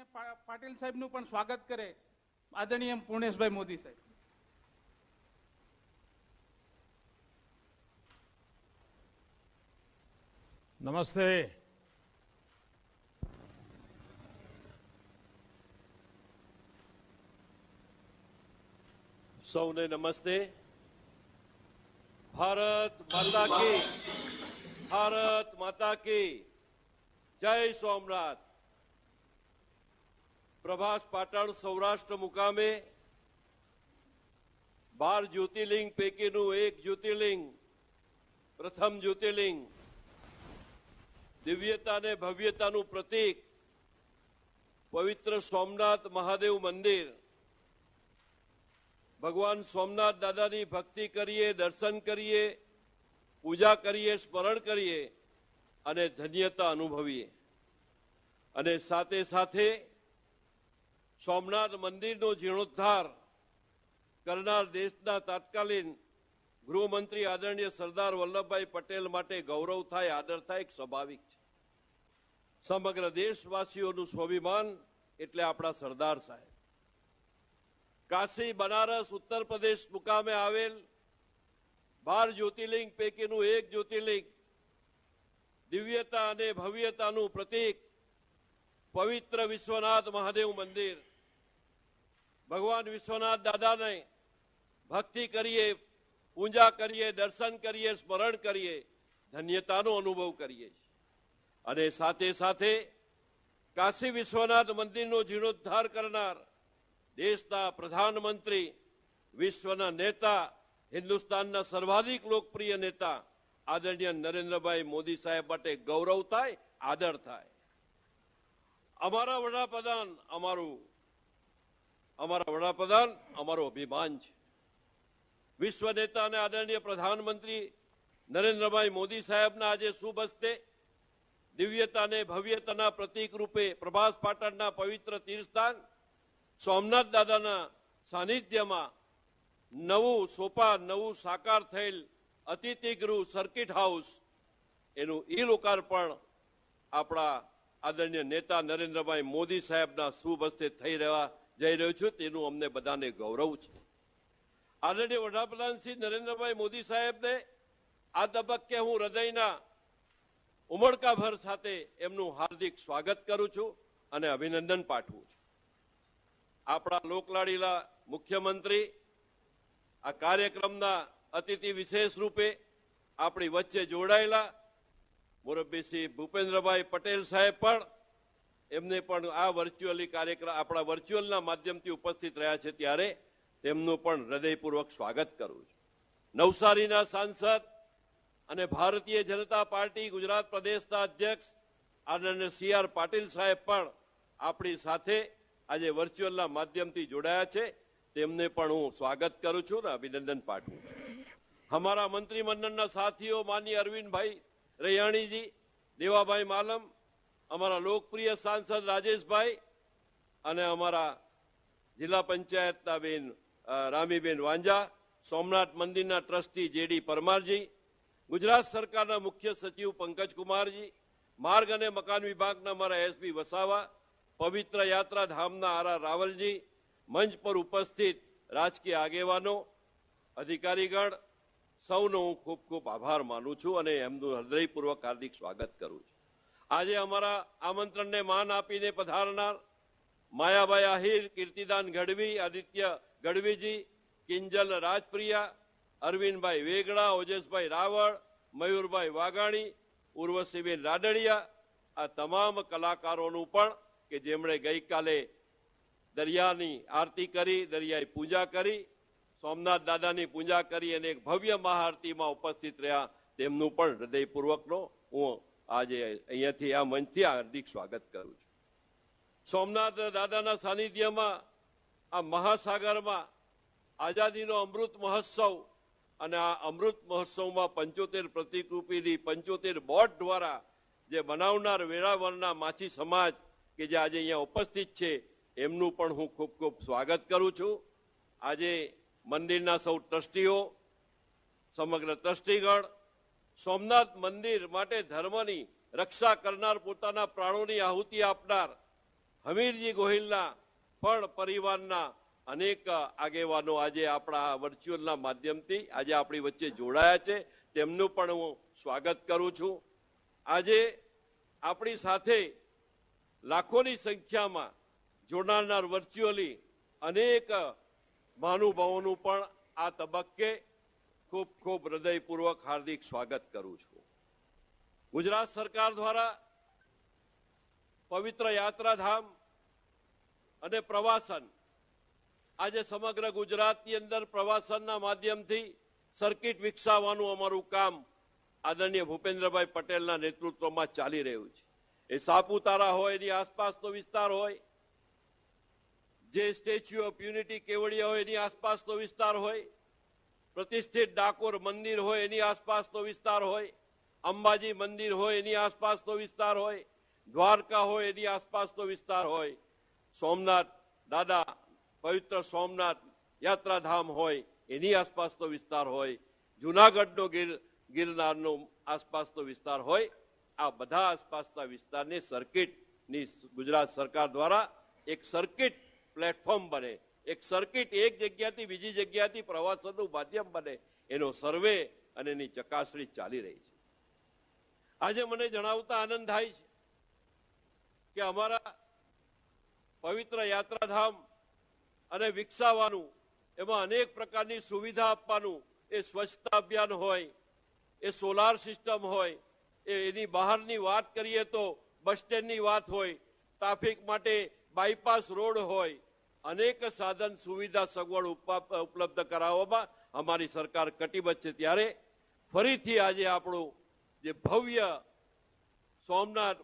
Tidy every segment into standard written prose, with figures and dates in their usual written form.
આદરણીય પાટીલ સાહેબનું પણ સ્વાગત કરે આદરણીય પૂર્ણેશભાઈ મોદી સાહેબ. નમસ્તે. સૌને નમસ્તે. ભારત માતા કી, ભારત માતા કી જય સોમનાથ. પ્રભાસ પાટણ સૌરાષ્ટ્ર મુકામે 12 જ્યોતિર્લિંગ પૈકીનું એક જ્યોતિર્લિંગ, પ્રથમ જ્યોતિર્લિંગ, દિવ્યતા અને ભવ્યતાનું પ્રતીક પવિત્ર સોમનાથ મહાદેવ મંદિર. ભગવાન સોમનાથ દાદાની ભક્તિ કરીએ, દર્શન કરીએ, પૂજા કરીએ, સ્મરણ કરીએ અને ધન્યતા અનુભવીએ. અને સાથે સાથે સોમનાથ મંદિરનો જીર્ણોદ્ધાર કરનાર દેશના તત્કાલીન ગૃહમંત્રી આદરણીય સરદાર વલ્લભભાઈ પટેલ માટે ગૌરવ થાય, આદર થાય, સ્વાભાવિક છે. સમગ્ર દેશવાસીઓનું સ્વાભિમાન એટલે આપણા સરદાર સાહેબ. કાશી, બનારસ, ઉત્તર પ્રદેશ મુકામે આવેલ 12 જ્યોતિર્લિંગ પૈકીનું એક જ્યોતિર્લિંગ, દિવ્યતા અને ભવ્યતાનું પ્રતીક પવિત્ર વિશ્વનાથ મહાદેવ મંદિર. ભગવાન વિશ્વનાથ દાદાને ભક્તિ કરીએ, પૂજા કરીએ, દર્શન કરીએ, સ્મરણ કરીએ, ધન્યતાનો અનુભવ કરીએ છીએ. અને સાથે સાથે કાશી વિશ્વનાથ મંદિરનો જીર્ણોદ્ધાર કરનાર દેશના પ્રધાનમંત્રી, વિશ્વના નેતા, હિન્દુસ્તાનના સર્વાધિક લોકપ્રિય નેતા આદરણીય નરેન્દ્રભાઈ મોદી સાહેબ માટે ગૌરવ થાય, આદર થાય. અમારા વડાપ્રધાન અમારું અભિમાન છે. વિશ્વ નેતા અને આદરણીય પ્રધાનમંત્રી નરેન્દ્રભાઈ મોદી સાહેબના આજે શુભ હસ્તે દિવ્યતા અને ભવ્યતાના પ્રતીક રૂપે પ્રભાસ પાટણના પવિત્ર તીર્થસ્થાન સોમનાથ દાદાના સાનિધ્યમાં નવું સોપાન, નવું સાકાર થયેલ અતિથિગૃહ સર્કિટ હાઉસ, એનું લોકાર્પણ આપણા આદરણીય નેતા નરેન્દ્રભાઈ મોદી સાહેબના શુભ હસ્તે જઈ રહ્યું છે. તેનું અમને બધાને ગૌરવ છે. આદરણીય વડાપ્રધાન શ્રી નરેન્દ્રભાઈ મોદી સાહેબને આ તબક્કે હું હૃદયના ઉમળકાભર સાથે એમનું હાર્દિક સ્વાગત કરું છું અને અભિનંદન પાઠવું છું. આપણા લોકલાડીલા મુખ્યમંત્રી આ કાર્યક્રમના અતિથિ વિશેષ રૂપે આપણી વચ્ચે જોડાયેલા મુરબ્બી શ્રી ભૂપેન્દ્રભાઈ પટેલ સાહેબ પણ, એમને પણ આ વર્ચ્યુઅલી કાર્યક્રમ આપણા વર્ચ્યુઅલના માધ્યમથી ઉપસ્થિત રહ્યા છે, ત્યારે તેમનું પણ હૃદયપૂર્વક સ્વાગત કરું છું. નવસારીના સાંસદ અને ભારતીય જનતા પાર્ટી ગુજરાત પ્રદેશના અધ્યક્ષ આદરણીય CR પાટીલ સાહેબ પણ આપણી સાથે આજે વર્ચ્યુઅલના માધ્યમથી જોડાયા છે. તેમને પણ હું સ્વાગત કરું છું અને અભિનંદન પાઠવું છું. અમારા મંત્રીમંડળના સાથીઓ માનનીય અરવિંદભાઈ રૈયાણીજી, દેવાભાઈ માલમ, અમારા લોકપ્રિય સાંસદ રાજેશભાઈ અને અમારા જિલ્લા પંચાયતના બેન રામીબેન વાંજા, સોમનાથ મંદિરના ટ્રસ્ટી JD પરમારજી, ગુજરાત સરકારના મુખ્ય સચિવ પંકજકુમારજી, માર્ગ અને મકાન વિભાગના અમારા SP વસાવા, પવિત્ર યાત્રા ધામના RR રાવલજી, મંચ પર ઉપસ્થિત રાજકીય આગેવાનો, અધિકારીગણ, સૌનો હું ખૂબ ખૂબ આભાર માનું છું અને એમનું હૃદયપૂર્વક હાર્દિક સ્વાગત કરું છું. આજે અમારા આમંત્રણને માન આપીને પધારનાર માયાભાઈ આહિર, કીર્તિદાન ગઢવી, આદિત્ય ગઢવીજી, કિંજલ રાજપ્રિયા, અરવિંદભાઈ વેગડા, ઓજસભાઈ રાવળ, મયુરભાઈ વાઘાણી, ઉર્વશીબેન રાડડિયા, આ તમામ કલાકારોનું પણ કે જેમણે ગઈકાલે દરિયાની આરતી કરી, દરિયાઈ પૂજા કરી, સોમનાથ દાદાની પૂજા કરી અને એક ભવ્ય મહાઆરતીમાં ઉપસ્થિત રહ્યા, તેમનું પણ હૃદયપૂર્વકનો હું આજે અહીંયાથી આ મંચથી હાર્દિક સ્વાગત કરું છું. સોમનાથ દાદાના સાનિધ્યમાં આ મહાસાગરમાં આઝાદીનો અમૃત મહોત્સવ અને આ અમૃત મહોત્સવમાં 75 પ્રતિકરૂપીની 75 બોટ દ્વારા જે બનાવનાર વેરાવળના માછી સમાજ કે જે આજે અહીંયા ઉપસ્થિત છે, એમનું પણ હું ખૂબ ખૂબ સ્વાગત કરું છું. આજે મંદિરના સૌ ટ્રસ્ટીઓ, સમગ્ર ટ્રસ્ટીગણ, સોમનાથ મંદિર માટે ધર્મની રક્ષા કરનાર, પોતાના પ્રાણોની આહુતિ આપનાર હમીરજી ગોહિલના પણ પરિવારના અનેક આગેવાનો આજે આપણા વર્ચ્યુઅલના માધ્યમથી આજે આપણી વચ્ચે જોડાયા છે, તેમનું પણ હું સ્વાગત કરું છું. આજે આપણી સાથે લાખોની સંખ્યામાં જોડાનાર વર્ચ્યુઅલી અનેક મહાનુભાવોનું પણ આ તબક્કે ખૂબ ખૂબ હૃદયપૂર્વક હાર્દિક સ્વાગત કરું છું. ગુજરાત સરકાર દ્વારા પવિત્ર યાત્રાધામ અને પ્રવાસન, આજે સમગ્ર ગુજરાતની અંદર પ્રવાસનના માધ્યમથી સર્કિટ વિકસાવવાનું અમારું કામ આદરણીય ભૂપેન્દ્રભાઈ પટેલના નેતૃત્વમાં ચાલી રહ્યું છે. એ સાપુતારા હોય, એની આસપાસનો વિસ્તાર હોય, જે સ્ટેચ્યુ ઓફ યુનિટી કેવડિયા હોય એની આસપાસનો વિસ્તાર હોય, પ્રતિષ્ઠિત ડાકોર મંદિર હોય એની આસપાસનો વિસ્તાર હોય, અંબાજી મંદિર હોય એની આસપાસનો વિસ્તાર હોય, દ્વારકા હોય એની આસપાસનો વિસ્તાર હોય, સોમનાથ દાદા પવિત્ર સોમનાથ યાત્રાધામ હોય એની આસપાસનો વિસ્તાર હોય, જુનાગઢનો ગિરનારનો આસપાસનો વિસ્તાર હોય, આ બધા આસપાસના વિસ્તારની સર્કિટની ગુજરાત સરકાર દ્વારા એક સર્કિટ પ્લેટફોર્મ બને, એક સર્કિટ એક જગ્યાથી બીજી જગ્યાથી પ્રવાસનનું માધ્યમ બને, એનો સર્વે અને એની ચકાસણી ચાલી રહી છે. આજે મને જણાવતા આનંદ થાય છે કે અમારા પવિત્ર યાત્રાધામ અને વિકસાવવાનું, એમાં અનેક પ્રકારની સુવિધા આપવાનું, એ સ્વચ્છતા અભિયાન હોય, એ સોલાર સિસ્ટમ હોય, એની બહારની વાત કરીએ તો બસ સ્ટેન્ડની વાત હોય, ટ્રાફિક માટે બાયપાસ રોડ હોય, અનેક સાધન સુવિધા સગવડ ઉપલબ્ધ કરાવવામાં અમારી સરકાર કટિબદ્ધ છે. ત્યારે ફરીથી આજે આપણું જે ભવ્ય સોમનાથ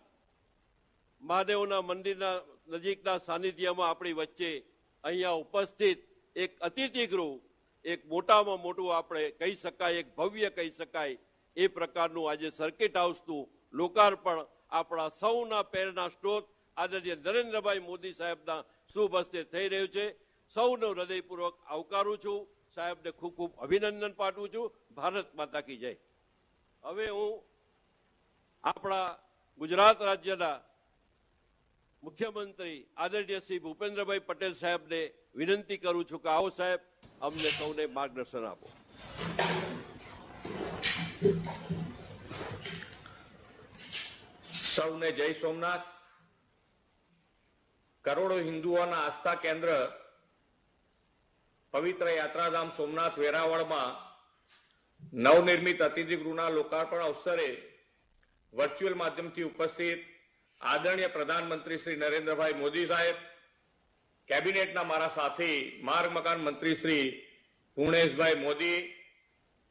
મહાદેવના મંદિરના નજીકના સાનિધ્યમાં આપણી વચ્ચે અહીંયા ઉપસ્થિત એક અતિથિગૃહ, એક મોટામાં મોટું આપણે કહી શકાય, એક ભવ્ય કહી શકાય એ પ્રકારનું આજે સર્કિટ હાઉસનું લોકાર્પણ આપણા સૌના પ્રેરણા સ્ત્રોત આદરણીય નરેન્દ્રભાઈ મોદી સાહેબના શુભ હસ્તે થઈ રહ્યું છે. સૌનો હૃદયપૂર્વક આવકારું છું, સાહેબને ખૂબ ખૂબ અભિનંદન પાઠવું છું. ભારત માતા કી જય. હવે હું આપણા ગુજરાત રાજ્યના મુખ્યમંત્રી આદરણીય શ્રી ભૂપેન્દ્રભાઈ પટેલ સાહેબને વિનંતી કરું છું કે આવો સાહેબ, અમને સૌને માર્ગદર્શન આપો. સૌને જય સોમનાથ. કરોડો હિન્દુઓના આસ્થા કેન્દ્ર પવિત્ર યાત્રાધામ સોમનાથ વેરાવળમાં નવનિર્મિત અતિથિગૃહના લોકાર્પણ અવસરે વર્ચ્યુઅલ માધ્યમથી ઉપસ્થિત આદરણીય પ્રધાનમંત્રી શ્રી નરેન્દ્રભાઈ મોદી સાહેબ, કેબિનેટના મારા સાથી માર્ગ મકાન મંત્રી શ્રી પૂર્ણેશભાઈ મોદી,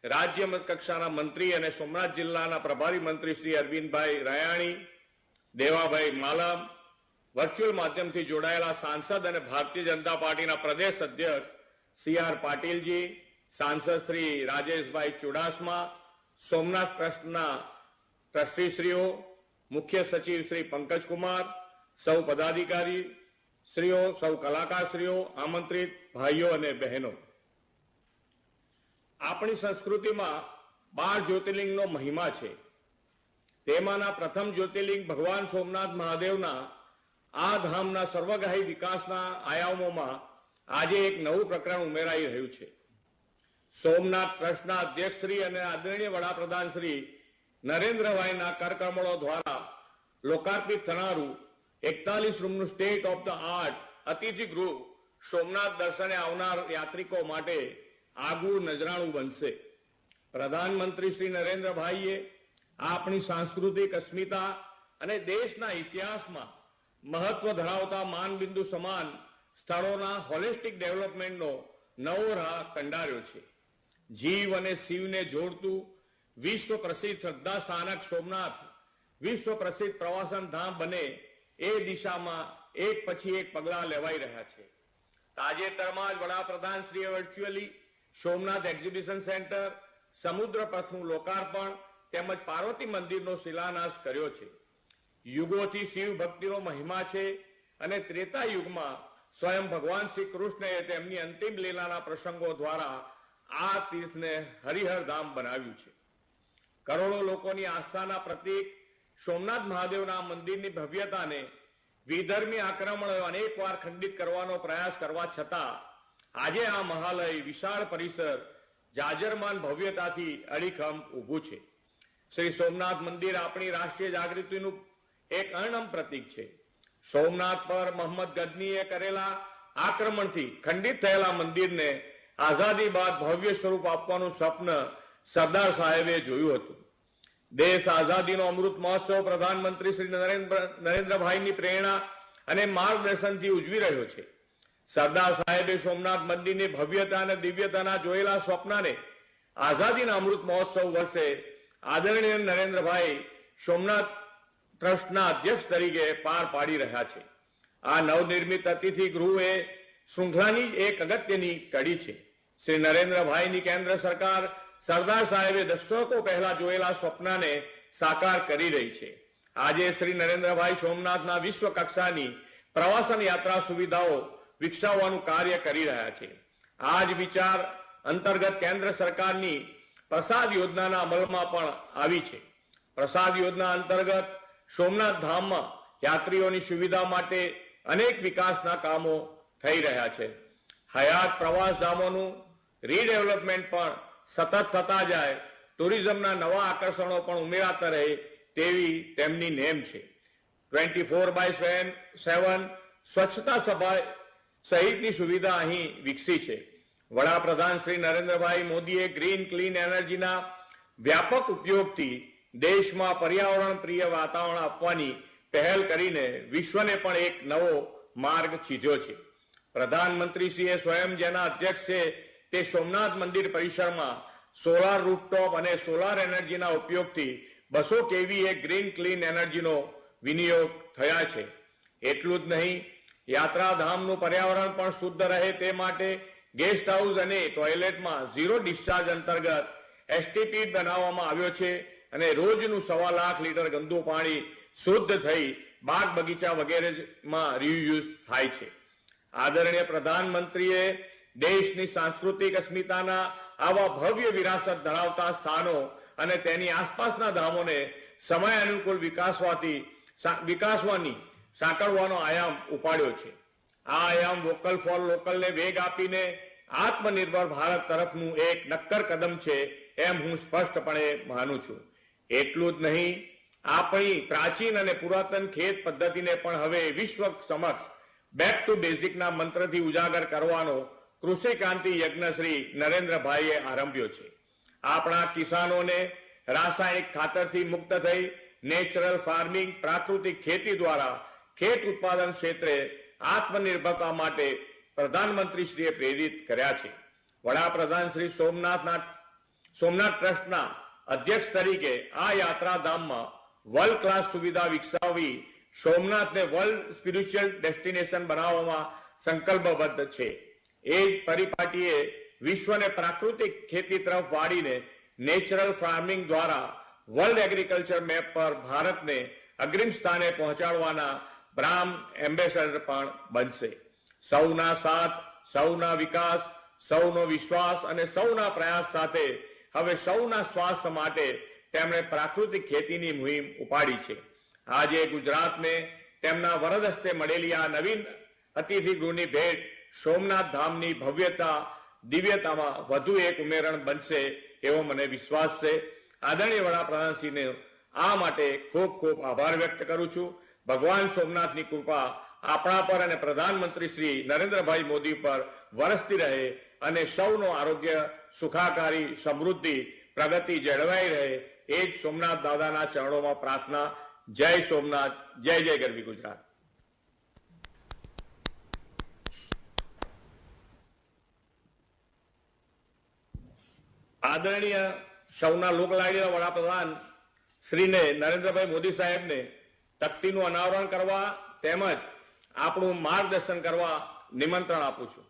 રાજ્ય કક્ષાના મંત્રી અને સોમનાથ જિલ્લાના પ્રભારી મંત્રી શ્રી અરવિંદભાઈ રાયાણી, દેવાભાઈ માલમ, વર્ચ્યુઅલ માધ્યમથી જોડાયેલા સાંસદ અને ભારતીય જનતા પાર્ટીના પ્રદેશ અધ્યક્ષ સી આર પાટીલજી, સાંસદ શ્રી રાજેશભાઈ ચુડાસમા, સોમનાથ ટ્રસ્ટના ટ્રસ્ટીશ્રીઓ, મુખ્ય સચિવ શ્રી પંકજકુમાર, સૌ પદાધિકારી શ્રીઓ, સૌ કલાકારશ્રીઓ, આમંત્રિત ભાઈઓ અને બહેનો. આપણી સંસ્કૃતિમાં 12 જ્યોતિર્લિંગનો મહિમા છે. તેમાંના પ્રથમ જ્યોતિર્લિંગ ભગવાન સોમનાથ મહાદેવના આ ધામના સર્વગ્રાહી વિકાસના આયામોમાં આજે એક નવું પ્રકરણ ઉમેરાઈ રહ્યું છે. સોમનાથ ટ્રસ્ટના અધ્યક્ષ શ્રી અને આદરણીય વડાપ્રધાન શ્રી નરેન્દ્રભાઈના કરકમળો દ્વારા લોકાર્પિત થનારું 41 રૂમનું સ્ટેટ ઓફ ધ આર્ટ અતિથિગૃહ સોમનાથ દર્શને આવનાર યાત્રિકો માટે આગવું નજરાણું બનશે. પ્રધાનમંત્રી શ્રી નરેન્દ્રભાઈએ આપણી સાંસ્કૃતિક અસ્મિતા અને દેશના ઇતિહાસમાં મહત્વ ધરાવતા માનબિંદુ સમાન સ્થળોના હોલિસ્ટિક ડેવલપમેન્ટનો નવો રાહ કંડાર્યો છે. જીવ અને શિવને જોડતું વિશ્વ પ્રસિદ્ધ શ્રદ્ધા સ્થાનક સોમનાથ વિશ્વ પ્રસિદ્ધ પ્રવાસન ધામ બને એ દિશામાં એક પછી એક પગલાં લેવાઈ રહ્યા છે. તાજેતરમાં જ વડાપ્રધાન શ્રીએ વર્ચ્યુઅલી સોમનાથ એક્ઝિબિશન સેન્ટર, સમુદ્ર પથનું લોકાર્પણ તેમજ પાર્વતી મંદિરનો શિલાન્યાસ કર્યો છે. યુગોથી શિવ ભક્તિનો મહિમા છે અને ત્રેતા યુગમાં સ્વયં ભગવાન શ્રી કૃષ્ણએ તેમની અંતિમ લીલાના પ્રસંગો દ્વારા આ તીર્થને હરિહર ધામ બનાવ્યું છે. કરોડો લોકોની આસ્થાના પ્રતીક સોમનાથ મહાદેવના મંદિરની ભવ્યતાને વિધર્મી આક્રમણો અનેકવાર ખંડિત કરવાનો પ્રયાસ કરવા છતાં આજે આ મહાલય વિશાળ પરિસર જાજરમાન ભવ્યતાથી અડીખમ ઊભું છે. શ્રી સોમનાથ મંદિર આપણી રાષ્ટ્રીય જાગૃતિનું એક અણનમ પ્રતીક છે. સોમનાથ પર મોહમ્મદ ગઝનીએ કરેલા આક્રમણથી ખંડિત થયેલા મંદિરને આઝાદી બાદ ભવ્ય સ્વરૂપ આપવાનું સ્વપ્ન સરદાર સાહેબે જોયું હતું. દેશ આઝાદીનો અમૃત મહોત્સવ પ્રધાનમંત્રી શ્રી નરેન્દ્રભાઈની પ્રેરણા અને માર્ગદર્શનથી ઉજવી રહ્યો છે. સરદાર સાહેબે સોમનાથ મંદિરની ભવ્યતા અને દિવ્યતાના જોયેલા સ્વપ્નને આઝાદીના અમૃત મહોત્સવ વર્ષે આદરણીય નરેન્દ્રભાઈ સોમનાથ ટ્રસ્ટના અધ્યક્ષ તરીકે પાર પાડી રહ્યા છે. આ નવનિર્મિત અતિથિ ગૃહ એ શૃંખલાની એક અગત્યની કડી છે. શ્રી નરેન્દ્રભાઈની કેન્દ્ર સરકાર સરદાર સાહેબે દશકો પહેલા જોયેલા સ્વપ્નને સાકાર કરી રહી છે. આજે શ્રી નરેન્દ્રભાઈ સોમનાથના વિશ્વ કક્ષાની પ્રવાસન યાત્રા સુવિધાઓ વિકસાવવાનું કાર્ય કરી રહ્યા છે. આ જ વિચાર અંતર્ગત કેન્દ્ર સરકારની પ્રસાદ યોજનાના અમલમાં પણ આવી છે. પ્રસાદ યોજના અંતર્ગત સોમનાથ ધામમાં યાત્રીઓની સુવિધા માટે અનેક વિકાસના કામો થઈ રહ્યા છે. હયાત પ્રવાસ ધામોનું રીડેવલપમેન્ટ પણ સતત થતા જાય, ટુરિઝમના નવા આકર્ષણો પણ ઉમેરાતા રહે તેવી તેમની નેમ છે. 24/7 સ્વચ્છતા સભા સહિતની સુવિધા અહીં વિકસી છે. વડાપ્રધાન શ્રી નરેન્દ્રભાઈ મોદીએ ગ્રીન ક્લીન એનર્જીના વ્યાપક ઉપયોગથી દેશમાં પર્યાવરણ પ્રિય વાતાવરણ આપવાની પહેલ કરીને વિશ્વને પણ એક નવો માર્ગ ચીધ્યો છે. પ્રધાનમંત્રીશ્રીએ સ્વયં જેના અધ્યક્ષ છે તે સોમનાથ મંદિર પરિસરમાં સોલાર રૂફટોપ અને સોલાર એનર્જીના ઉપયોગથી 200 કેવીએ ગ્રીન ક્લીન એનર્જીનો વિનિયોગ થયા છે. એટલું જ નહીં, યાત્રાધામનું પર્યાવરણ પણ શુદ્ધ રહે તે માટે ગેસ્ટ હાઉસ અને ટોયલેટમાં ઝીરો ડિસ્ચાર્જ અંતર્ગત એસટીપી બનાવવામાં આવ્યો છે અને રોજનું 1.25 લાખ લીટર ગંદુ પાણી શુદ્ધ થઈ બાગ બગીચા વગેરેમાં રીયુઝ થાય છે. આદરણીય પ્રધાનમંત્રીએ દેશની સાંસ્કૃતિક અસ્મિતાના આવા ભવ્ય વિરાસત ધરાવતા સ્થાનો અને તેની આસપાસના ધામોને સમય અનુકૂળ વિકાસવાની સાંકળવાનો આયામ ઉપાડ્યો છે. આ આયામ વોકલ ફોર લોકલને વેગ આપીને આત્મનિર્ભર ભારત તરફનું એક નક્કર કદમ છે એમ હું સ્પષ્ટપણે માનું છું. એટલું જ નહીં, આપણી પ્રાચીન અને પુરાતન ખેત પદ્ધતિને પણ હવે વિશ્વ સમક્ષ બેક ટુ બેઝિકના મંત્રથી ઉજાગર કરવાનો કૃષિ ક્રાંતિ યજ્ઞ શ્રી નરેન્દ્રભાઈએ આરંભ્યો છે. આપણા કિસાનોને રાસાયણિક ખાતરથી મુક્ત થઈ નેચરલ ફાર્મિંગ, પ્રાકૃતિક ખેતી દ્વારા ખેત ઉત્પાદન ક્ષેત્રે આત્મનિર્ભરતા માટે પ્રધાનમંત્રીશ્રીએ પ્રેરિત કર્યા છે. વડાપ્રધાન શ્રી સોમનાથ ટ્રસ્ટના અધ્યક્ષ તરીકે આ યાત્રાધામમાં વર્લ્ડ ક્લાસ સુવિધા વિકસાવી સોમનાથને વર્લ્ડ સ્પિરિચ્યુઅલ ડેસ્ટિનેશન બનાવવામાં સંકલ્પબદ્ધ છે. એ જ પરિપાટીએ વિશ્વને પ્રાકૃતિક ખેતી તરફ વાળીને નેચરલ ફાર્મિંગ દ્વારા વર્લ્ડ એગ્રીકલ્ચર મેપ પર ભારતને અગ્રીમ સ્થાને પહોંચાડવાના બ્રાન્ડ એમ્બેસેડર પણ બનશે. સૌના સાથ, સૌના વિકાસ, સૌનો વિશ્વાસ અને સૌના પ્રયાસ સાથે હવે સૌના સ્વાસ્થ્ય માટે તેમણે પ્રાકૃતિક ખેતીની મુહિમ ઉપાડી છે. આજે ગુજરાતને તેમના વરદ હસ્તે મળેલી આ નવીન અતિથિ ગૃહની ભેટ સોમનાથ ધામની ભવ્યતા, દિવ્યતામાં વધુ એક ઉમેરણ બનશે એવો મને વિશ્વાસ છે. આદરણીય વડાપ્રધાનશ્રીને આ માટે ખૂબ ખૂબ આભાર વ્યક્ત કરું છું. ભગવાન સોમનાથની કૃપા આપણા પર અને પ્રધાનમંત્રી શ્રી નરેન્દ્રભાઈ મોદી પર વરસતી રહે અને સૌનો આરોગ્ય, સુખાકારી, સમૃદ્ધિ, પ્રગતિ જળવાઈ રહે એ જ સોમનાથ દાદાના ચરણોમાં પ્રાર્થના. જય સોમનાથ, જય જય ગરવી ગુજરાત. આદરણીય સૌના લોકલાડીના વડાપ્રધાન શ્રીને નરેન્દ્રભાઈ મોદી સાહેબને તકતીનું અનાવરણ કરવા તેમજ આપણું માર્ગદર્શન કરવા નિમંત્રણ આપું છું.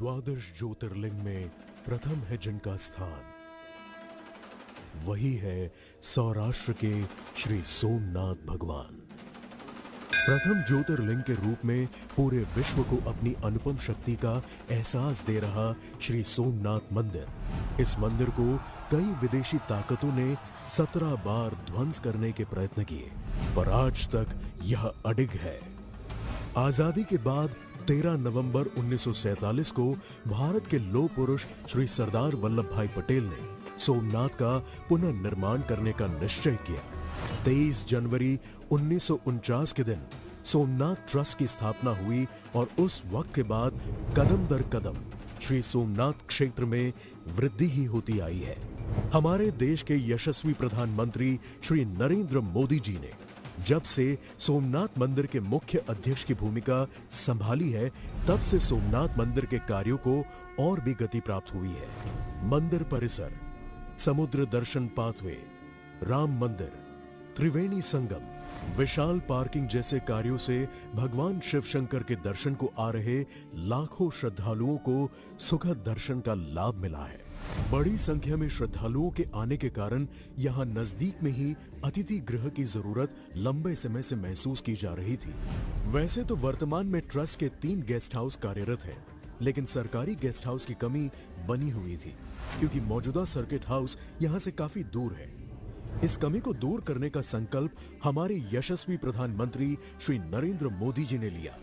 द्वादश ज्योतिर्लिंग में प्रथम है जिनका स्थान, वही है सौराष्ट्र के श्री सोमनाथ भगवान. प्रथम ज्योतिर्लिंग के रूप में पूरे विश्व को अपनी अनुपम शक्ति का एहसास दे रहा श्री सोमनाथ मंदिर। इस मंदिर को कई विदेशी ताकतों ने 17 बार ध्वंस करने के प्रयत्न किए, पर आज तक यह अडिग है। आजादी के बाद 13 नवंबर 1947 को भारत के लौह पुरुष श्री सरदार वल्लभ भाई पटेल ने सोमनाथ का पुनर्निर्माण करने का निश्चय किया। 23 जनवरी 1949 के दिन सोमनाथ ट्रस्ट की स्थापना हुई और उस वक्त के बाद कदम दर कदम श्री सोमनाथ क्षेत्र में वृद्धि ही होती आई है। हमारे देश के यशस्वी प्रधानमंत्री श्री नरेंद्र मोदी जी ने जब से सोमनाथ मंदिर के मुख्य अध्यक्ष की भूमिका संभाली है, तब से सोमनाथ मंदिर के कार्यों को और भी गति प्राप्त हुई है। मंदिर परिसर, समुद्र दर्शन पाथवे, राम मंदिर, त्रिवेणी संगम, विशाल पार्किंग जैसे कार्यों से भगवान शिव शंकर के दर्शन को आ रहे लाखों श्रद्धालुओं को सुखद दर्शन का लाभ मिला है। बड़ी संख्या में श्रद्धालुओं के आने के कारण यहां नजदीक में ही अतिथि गृह की जरूरत लंबे समय से महसूस की जा रही थी। वैसे तो वर्तमान में ट्रस्ट के 3 गेस्ट हाउस कार्यरत हैं, लेकिन सरकारी गेस्ट हाउस की कमी बनी हुई थी क्योंकि मौजूदा सर्किट हाउस यहां से काफी दूर है। इस कमी को दूर करने का संकल्प हमारे यशस्वी प्रधानमंत्री श्री नरेंद्र मोदी जी ने लिया,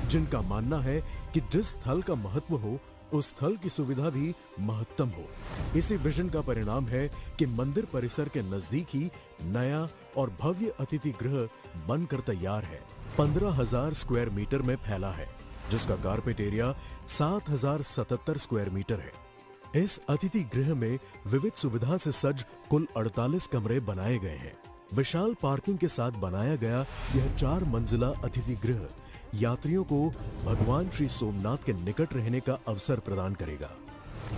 जिनका मानना है कि जिस स्थल का महत्व हो उस स्थल की सुविधा भी महत्तम हो। इसी विजन का परिणाम है कि मंदिर परिसर के नजदीक ही नया और भव्य अतिथि गृह बनकर तैयार है। 15,000 स्क्वायर मीटर में फैला है, जिसका कारपेट एरिया 7,077 स्क्वायर मीटर है। इस अतिथि गृह में विविध सुविधा से सज्ज कुल 48 कमरे बनाए गए हैं। विशाल पार्किंग के साथ बनाया गया यह 4 मंजिला अतिथि गृह यात्रियों को भगवान श्री सोमनाथ के निकट रहने का अवसर प्रदान करेगा।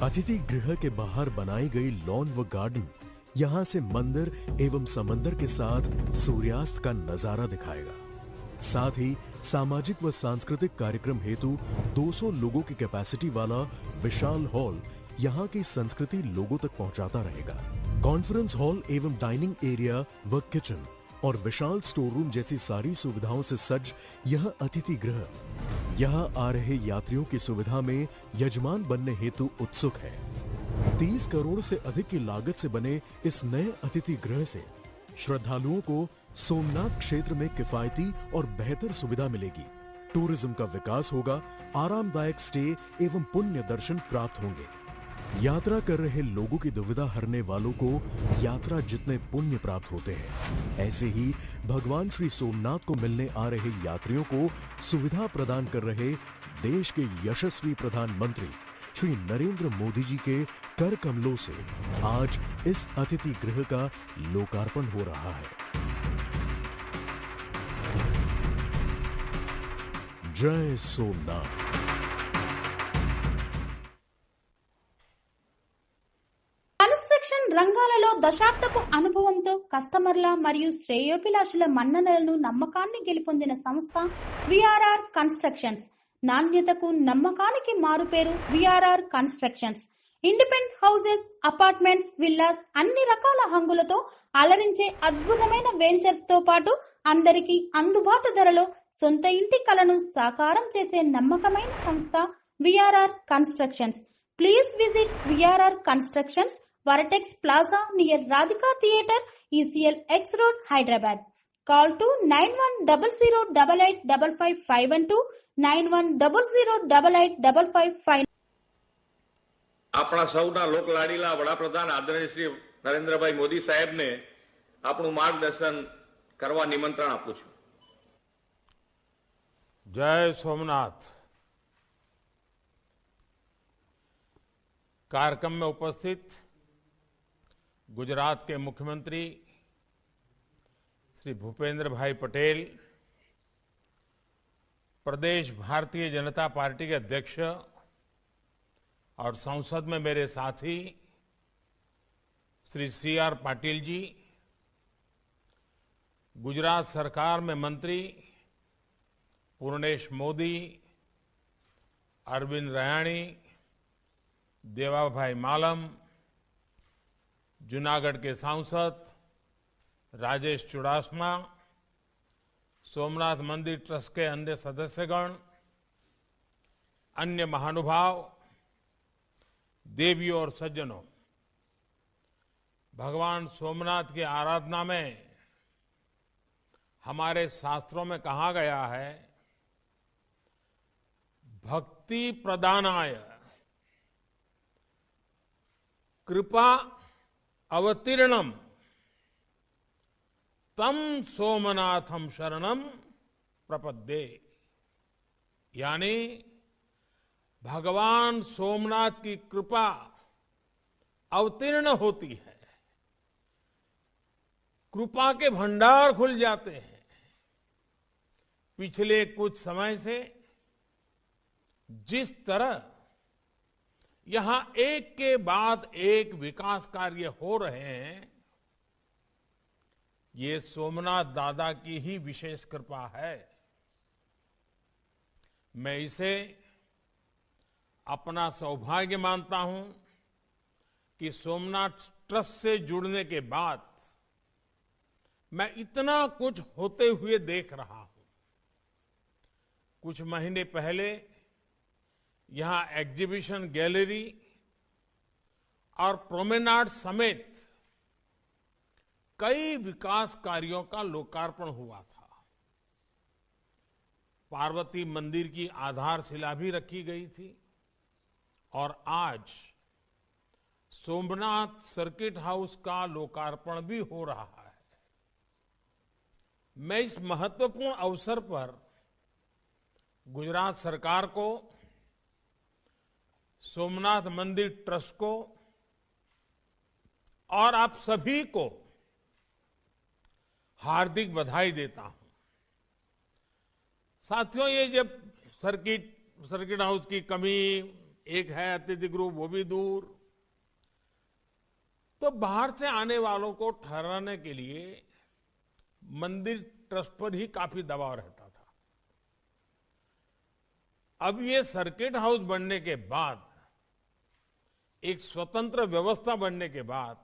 अतिथि गृह के बाहर बनाई गई लॉन व गार्डन यहां से मंदिर एवं समंदर के साथ सूर्यास्त का नजारा दिखाएगा। साथ ही सामाजिक व सांस्कृतिक कार्यक्रम हेतु 200 लोगों की कैपेसिटी वाला विशाल हॉल यहाँ की संस्कृति लोगों तक पहुंचाता रहेगा। कॉन्फ्रेंस हॉल एवं डाइनिंग एरिया व किचन और विशाल स्टोर रूम जैसी सारी सुविधाओं से सज्ज यह अतिथि गृह यहाँ आ रहे यात्रियों की सुविधा में यजमान बनने हेतु उत्सुक है। 30 करोड़ से अधिक की लागत से बने इस नए अतिथि गृह से श्रद्धालुओं को सोमनाथ क्षेत्र में किफायती और बेहतर सुविधा मिलेगी। टूरिज्म का विकास होगा, आरामदायक स्टे एवं पुण्य दर्शन प्राप्त होंगे। यात्रा कर रहे लोगों की दुविधा हरने वालों को यात्रा जितने पुण्य प्राप्त होते हैं, ऐसे ही भगवान श्री सोमनाथ को मिलने आ रहे यात्रियों को सुविधा प्रदान कर रहे देश के यशस्वी प्रधानमंत्री श्री नरेंद्र मोदी जी के कर कमलों से आज इस अतिथि गृह का लोकार्पण हो रहा है। जय सोमनाथ। రంగాలలో దశాబ్దపు అనుభవంతో కస్టమర్ల మరియు శ్రేయోభిలాషుల మన్ననలను నమ్మకాన్ని గెలుపొందిన సంస్థ విఆర్ఆర్ కన్స్ట్రక్షన్స్. నాణ్యతకు నమ్మకానికి మారుపేరు VRR constructions. Independent houses, apartments, villas అన్ని రకాల హంగులతో అలరించే అద్భుతమైన వెంచర్స్ తో పాటు అందరికీ అందుబాటు ధరలో సొంత ఇంటి కలను సాకారం చేసే నమ్మకమైన సంస్థ VRR constructions. Please visit VRR constructions, Varatex Plaza near Radhika Theatre, ECL X Road, Hyderabad. Call to 9100885552 9100885559. આપણા સૌના લોકલાડીલા વડાપ્રધાન આદરણીય શ્રી નરેન્દ્રભાઈ મોદી સાહેબને આપણું માર્ગદર્શન કરવા નિમંત્રણ આપું છું. जय सोमनाथ। कार्यक्रम में उपस्थित गुजरात के मुख्यमंत्री श्री भूपेंद्र भाई पटेल, प्रदेश भारतीय जनता पार्टी के अध्यक्ष और संसद में मेरे साथी श्री CR पाटिल जी, गुजरात सरकार में मंत्री पूर्णेश मोदी, अरविंद रयाणी, देवाभाई मालम, जूनागढ़ के सांसद राजेश चुड़ासमा, सोमनाथ मंदिर ट्रस्ट के अन्य सदस्यगण, अन्य महानुभाव, देवियों और सज्जनों, भगवान सोमनाथ की आराधना में हमारे शास्त्रों में कहा गया है, भक्ति प्रदानाय कृपा अवतीर्णम तम सोमनाथम शरणम प्रपद्ये। यानी भगवान सोमनाथ की कृपा अवतीर्ण होती है, कृपा के भंडार खुल जाते हैं। पिछले कुछ समय से जिस तरह यहां एक के बाद एक विकास कार्य हो रहे हैं, ये सोमनाथ दादा की ही विशेष कृपा है। मैं इसे अपना सौभाग्य मानता हूं कि सोमनाथ ट्रस्ट से जुड़ने के बाद मैं इतना कुछ होते हुए देख रहा हूं। कुछ महीने पहले यहां एग्जीबिशन गैलरी और प्रोमेनाड समेत कई विकास कार्यों का लोकार्पण हुआ था। पार्वती मंदिर की आधारशिला भी रखी गई थी और आज सोमनाथ सर्किट हाउस का लोकार्पण भी हो रहा है। मैं इस महत्वपूर्ण अवसर पर गुजरात सरकार को, सोमनाथ मंदिर ट्रस्ट को और आप सभी को हार्दिक बधाई देता हूं। साथियों, ये जब सर्किट हाउस की कमी एक है, अतिथि गृह वो भी दूर, तो बाहर से आने वालों को ठहराने के लिए मंदिर ट्रस्ट पर ही काफी दबाव रहता था। अब ये सर्किट हाउस बनने के बाद, एक स्वतंत्र व्यवस्था बनने के बाद,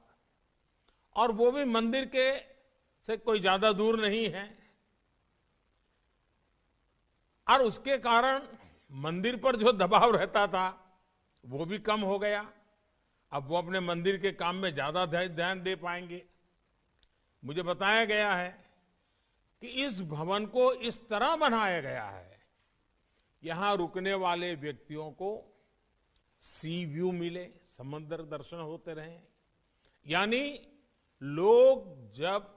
और वो भी मंदिर के से कोई ज्यादा दूर नहीं है, और उसके कारण मंदिर पर जो दबाव रहता था वो भी कम हो गया। अब वो अपने मंदिर के काम में ज्यादा ध्यान दे पाएंगे। मुझे बताया गया है कि इस भवन को इस तरह बनाया गया है, यहां रुकने वाले व्यक्तियों को सी व्यू मिले, समुद्र दर्शन होते रहे। यानी लोग जब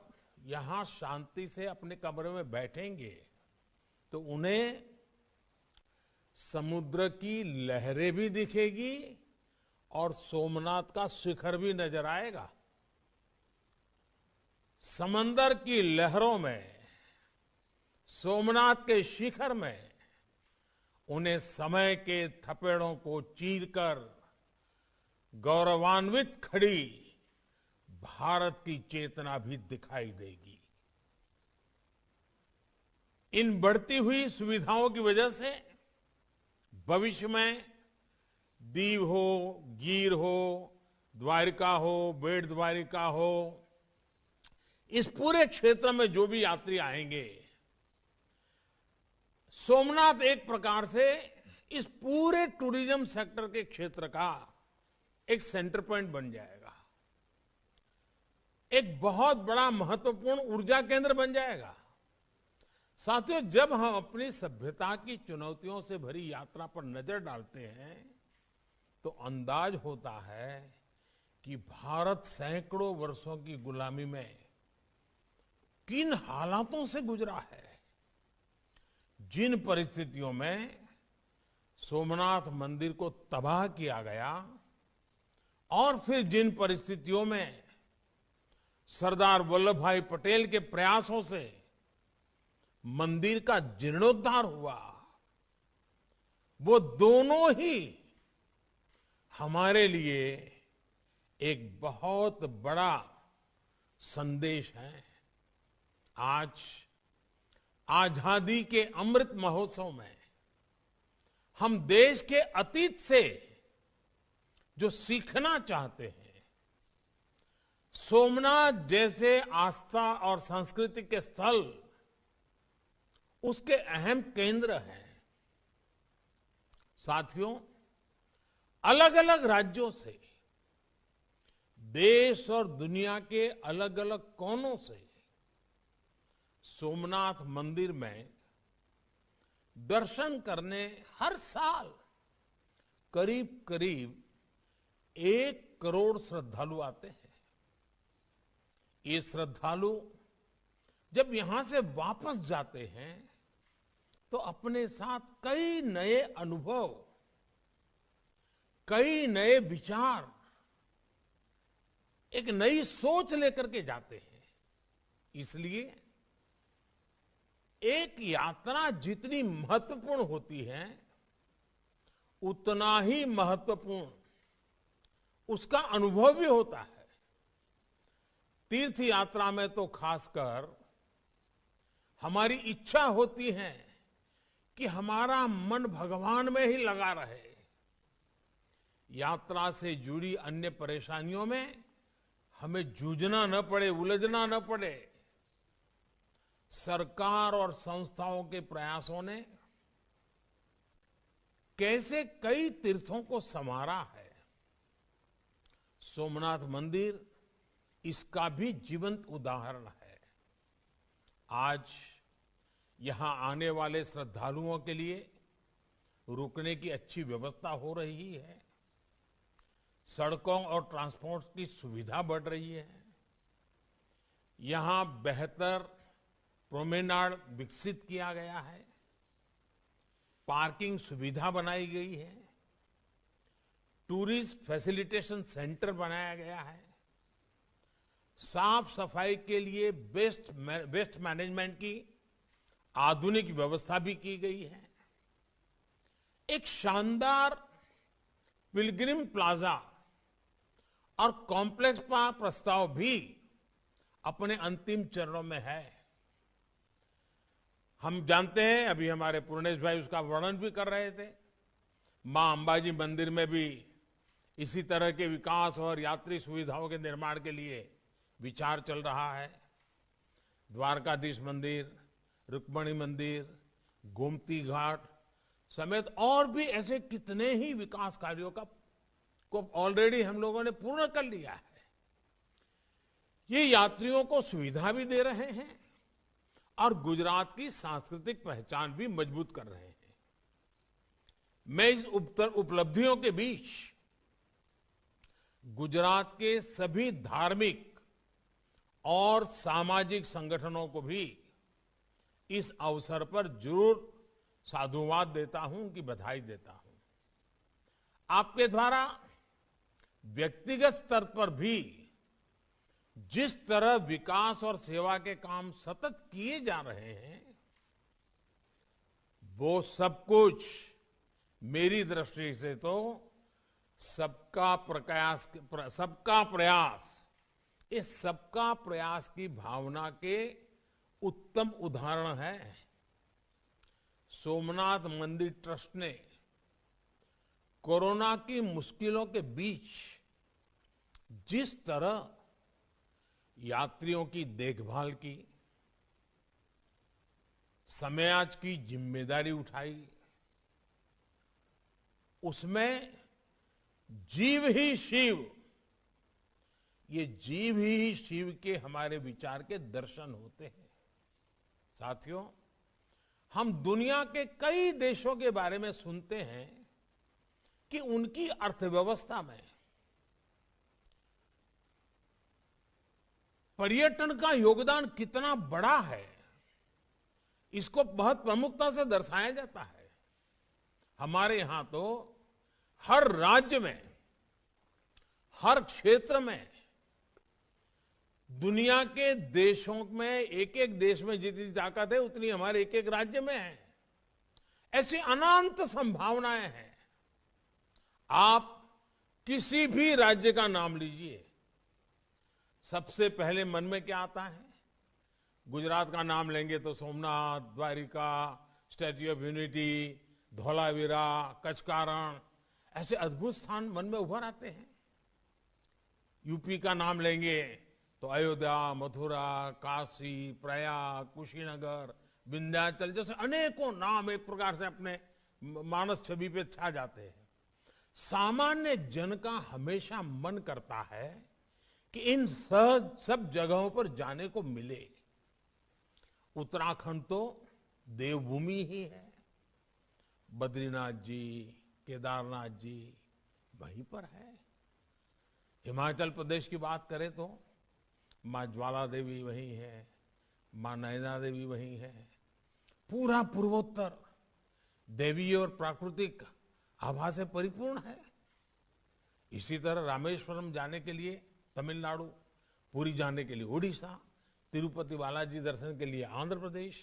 यहां शांति से अपने कमरे में बैठेंगे तो उन्हें समुद्र की लहरें भी दिखेगी और सोमनाथ का शिखर भी नजर आएगा। समंदर की लहरों में, सोमनाथ के शिखर में उन्हें समय के थपेड़ों को चीरकर गौरवान्वित खड़ी भारत की चेतना भी दिखाई देगी। इन बढ़ती हुई सुविधाओं की वजह से भविष्य में दीव हो, गीर हो, द्वारिका हो, बेट द्वारिका हो, इस पूरे क्षेत्र में जो भी यात्री आएंगे, सोमनाथ एक प्रकार से इस पूरे टूरिज्म सेक्टर के क्षेत्र का एक सेंटर पॉइंट बन जाएगा, एक बहुत बड़ा महत्वपूर्ण ऊर्जा केंद्र बन जाएगा। साथियों, जब हम अपनी सभ्यता की चुनौतियों से भरी यात्रा पर नजर डालते हैं तो अंदाज होता है कि भारत सैकड़ों वर्षों की गुलामी में किन हालातों से गुजरा है। जिन परिस्थितियों में सोमनाथ मंदिर को तबाह किया गया और फिर जिन परिस्थितियों में सरदार वल्लभ भाई पटेल के प्रयासों से मंदिर का जीर्णोद्धार हुआ, वो दोनों ही हमारे लिए एक बहुत बड़ा संदेश है। आज आजादी के अमृत महोत्सव में हम देश के अतीत से जो सीखना चाहते हैं, सोमनाथ जैसे आस्था और संस्कृति के स्थल उसके अहम केंद्र हैं। साथियों, अलग अलग राज्यों से, देश और दुनिया के अलग अलग कोनों से सोमनाथ मंदिर में दर्शन करने हर साल करीब करीब 1 करोड़ श्रद्धालु आते हैं। ये श्रद्धालु जब यहां से वापस जाते हैं तो अपने साथ कई नए अनुभव, कई नए विचार, एक नई सोच लेकर के जाते हैं। इसलिए एक यात्रा जितनी महत्वपूर्ण होती है, उतना ही महत्वपूर्ण उसका अनुभव भी होता है। तीर्थ यात्रा में तो खासकर हमारी इच्छा होती है कि हमारा मन भगवान में ही लगा रहे। यात्रा से जुड़ी अन्य परेशानियों में हमें जूझना न पड़े, उलझना न पड़े। सरकार और संस्थाओं के प्रयासों ने कैसे कई तीर्थों को संवारा है। सोमनाथ मंदिर इसका भी जीवंत उदाहरण है। आज यहां आने वाले श्रद्धालुओं के लिए रुकने की अच्छी व्यवस्था हो रही है। सड़कों और ट्रांसपोर्ट की सुविधा बढ़ रही है। यहां बेहतर प्रोमेनाड विकसित किया गया है। पार्किंग सुविधा बनाई गई है। टूरिस्ट फैसिलिटेशन सेंटर बनाया गया है। साफ सफाई के लिए वेस्ट मैनेजमेंट की आधुनिक व्यवस्था भी की गई है। एक शानदार पिलग्रिम प्लाजा और कॉम्प्लेक्स का प्रस्ताव भी अपने अंतिम चरणों में है। हम जानते हैं, अभी हमारे पूर्णेश भाई उसका वर्णन भी कर रहे थे, मां अंबाजी मंदिर में भी इसी तरह के विकास और यात्री सुविधाओं के निर्माण के लिए विचार चल रहा है। द्वारकाधीश मंदिर, रुक्मणी मंदिर, गोमती घाट समेत और भी ऐसे कितने ही विकास कार्यों को ऑलरेडी हम लोगों ने पूर्ण कर लिया है। ये यात्रियों को सुविधा भी दे रहे हैं और गुजरात की सांस्कृतिक पहचान भी मजबूत कर रहे हैं। मैं इस उपलब्धियों के बीच गुजरात के सभी धार्मिक और सामाजिक संगठनों को भी इस अवसर पर जरूर साधुवाद देता हूं, उनकी बधाई देता हूं। आपके द्वारा व्यक्तिगत स्तर पर भी जिस तरह विकास और सेवा के काम सतत किए जा रहे हैं, वो सब कुछ मेरी दृष्टि से तो सबका प्रयास, इस सबका प्रयास की भावना के उत्तम उदाहरण है। सोमनाथ मंदिर ट्रस्ट ने कोरोना की मुश्किलों के बीच जिस तरह यात्रियों की देखभाल की, समाज की जिम्मेदारी उठाई, उसमें जीव ही शिव, ये जीव ही शिव के हमारे विचार के दर्शन होते हैं। साथियों, हम दुनिया के कई देशों के बारे में सुनते हैं कि उनकी अर्थव्यवस्था में पर्यटन का योगदान कितना बड़ा है, इसको बहुत प्रमुखता से दर्शाया जाता है। हमारे यहां तो हर राज्य में, हर क्षेत्र में, दुनिया के देशों में, एक एक देश में जितनी ताकत है उतनी हमारे एक एक राज्य में है। ऐसी अनंत संभावनाएं हैं। आप किसी भी राज्य का नाम लीजिए, सबसे पहले मन में क्या आता है? गुजरात का नाम लेंगे तो Somnath, Dwarka, statue of unity, Dholavira, Kutch का रण, ऐसे अद्भुत स्थान मन में उभर आते हैं। यूपी का नाम लेंगे तो अयोध्या, मथुरा, काशी, प्रयाग, कुशीनगर, विंध्याचल जैसे अनेकों नाम एक प्रकार से अपने मानस छवि पे छा जाते हैं। सामान्य जन का हमेशा मन करता है कि इन सब जगहों पर जाने को मिले। उत्तराखंड तो देवभूमि ही है। बद्रीनाथ जी, केदारनाथ जी वहीं पर है। हिमाचल प्रदेश की बात करें तो मां ज्वाला देवी वहीं है, मां नैना देवी वहीं है। पूरा पूर्वोत्तर देवी और प्राकृतिक आभा से परिपूर्ण है। इसी तरह रामेश्वरम जाने के लिए तमिलनाडु, पुरी जाने के लिए ओडिशा, तिरुपति बालाजी दर्शन के लिए आंध्र प्रदेश,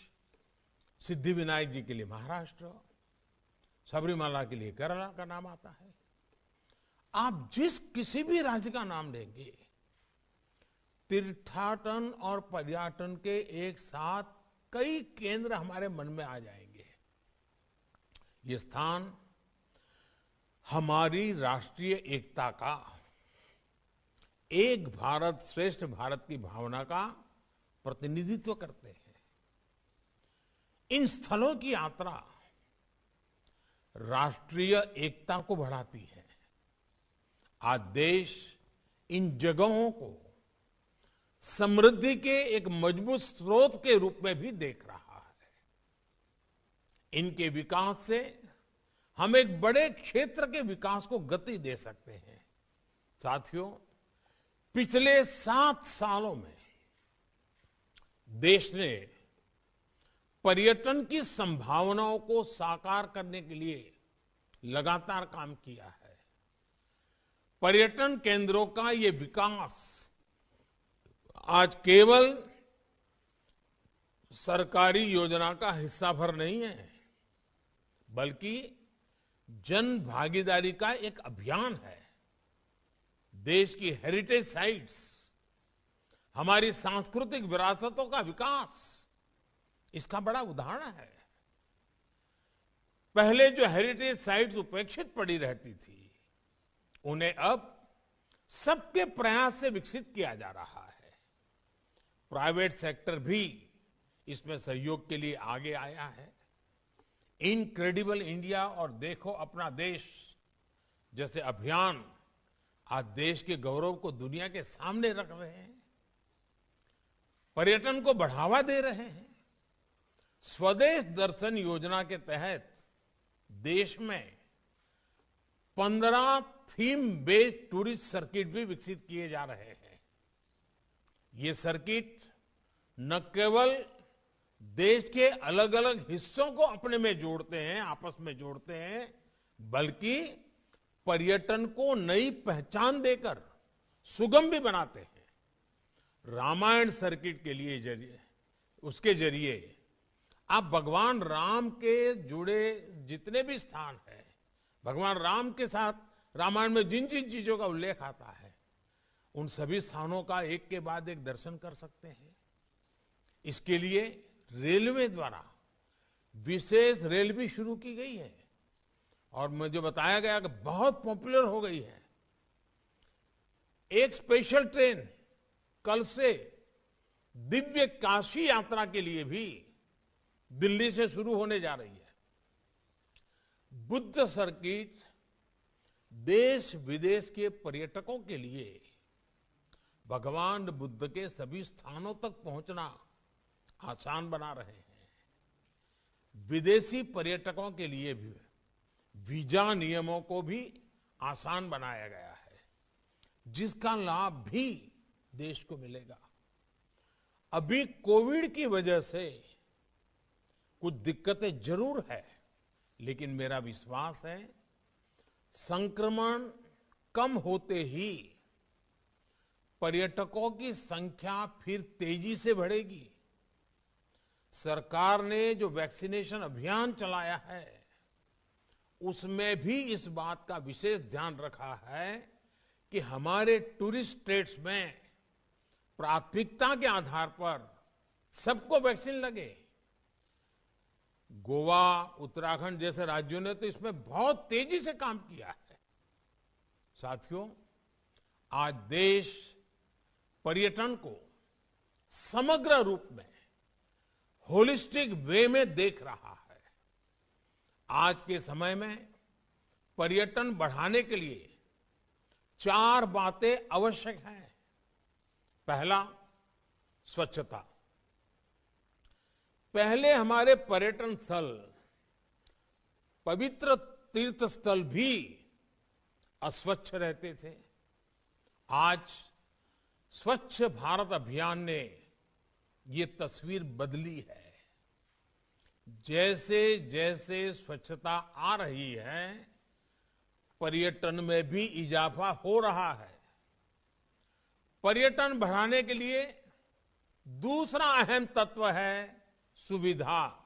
सिद्धि विनायक जी के लिए महाराष्ट्र, सबरीमाला के लिए केरला का नाम आता है। आप जिस किसी भी राज्य का नाम लेंगे, तीर्थाटन और पर्यटन के एक साथ कई केंद्र हमारे मन में आ जाएंगे। ये स्थान हमारी राष्ट्रीय एकता का, एक भारत श्रेष्ठ भारत की भावना का प्रतिनिधित्व करते हैं। इन स्थलों की यात्रा राष्ट्रीय एकता को बढ़ाती है। आज देश इन जगहों को समृद्धि के एक मजबूत स्रोत के रूप में भी देख रहा है। इनके विकास से हम एक बड़े क्षेत्र के विकास को गति दे सकते हैं। साथियों, पिछले 7 सालों में देश ने पर्यटन की संभावनाओं को साकार करने के लिए लगातार काम किया है। पर्यटन केंद्रों का ये विकास आज केवल सरकारी योजना का हिस्सा भर नहीं है, बल्कि जन भागीदारी का एक अभियान है। देश की हेरिटेज साइट्स, हमारी सांस्कृतिक विरासतों का विकास इसका बड़ा उदाहरण है। पहले जो हेरिटेज साइट्स उपेक्षित पड़ी रहती थी, उन्हें अब सबके प्रयास से विकसित किया जा रहा है। प्राइवेट सेक्टर भी इसमें सहयोग के लिए आगे आया है। इनक्रेडिबल इंडिया और देखो अपना देश जैसे अभियान आज देश के गौरव को दुनिया के सामने रख रहे हैं, पर्यटन को बढ़ावा दे रहे हैं। स्वदेश दर्शन योजना के तहत देश में 15 थीम बेस्ड टूरिस्ट सर्किट भी विकसित किए जा रहे हैं। ये सर्किट न केवल देश के अलग अलग हिस्सों को अपने में जोड़ते हैं, आपस में जोड़ते हैं, बल्कि पर्यटन को नई पहचान देकर सुगम भी बनाते हैं। रामायण सर्किट के लिए उसके जरिए आप भगवान राम के जुड़े जितने भी स्थान हैं, भगवान राम के साथ रामायण में जिन जिन चीजों का उल्लेख आता है, उन सभी स्थानों का एक के बाद एक दर्शन कर सकते हैं। इसके लिए रेलवे द्वारा विशेष रेल भी शुरू की गई है और मुझे बताया गया कि बहुत पॉपुलर हो गई है। एक स्पेशल ट्रेन कल से दिव्य काशी यात्रा के लिए भी दिल्ली से शुरू होने जा रही है। बुद्ध सर्किट देश विदेश के पर्यटकों के लिए भगवान बुद्ध के सभी स्थानों तक पहुंचना आसान बना रहे हैं। विदेशी पर्यटकों के लिए भी वीजा नियमों को भी आसान बनाया गया है, जिसका लाभ भी देश को मिलेगा। अभी कोविड की वजह से कुछ दिक्कतें जरूर है, लेकिन मेरा विश्वास है संक्रमण कम होते ही पर्यटकों की संख्या फिर तेजी से बढ़ेगी। सरकार ने जो वैक्सीनेशन अभियान चलाया है, उसमें भी इस बात का विशेष ध्यान रखा है कि हमारे टूरिस्ट स्टेट्स में प्राथमिकता के आधार पर सबको वैक्सीन लगे। गोवा, उत्तराखंड जैसे राज्यों ने तो इसमें बहुत तेजी से काम किया है। साथियों, आज देश पर्यटन को समग्र रूप में होलिस्टिक वे में देख रहा है। आज के समय में पर्यटन बढ़ाने के लिए 4 बातें आवश्यक हैं। पहला, स्वच्छता। पहले हमारे पर्यटन स्थल, पवित्र तीर्थ स्थल भी अस्वच्छ रहते थे। आज स्वच्छ भारत अभियान ने ये तस्वीर बदली है। जैसे जैसे स्वच्छता आ रही है, पर्यटन में भी इजाफा हो रहा है। पर्यटन बढ़ाने के लिए दूसरा अहम तत्व है सुविधा।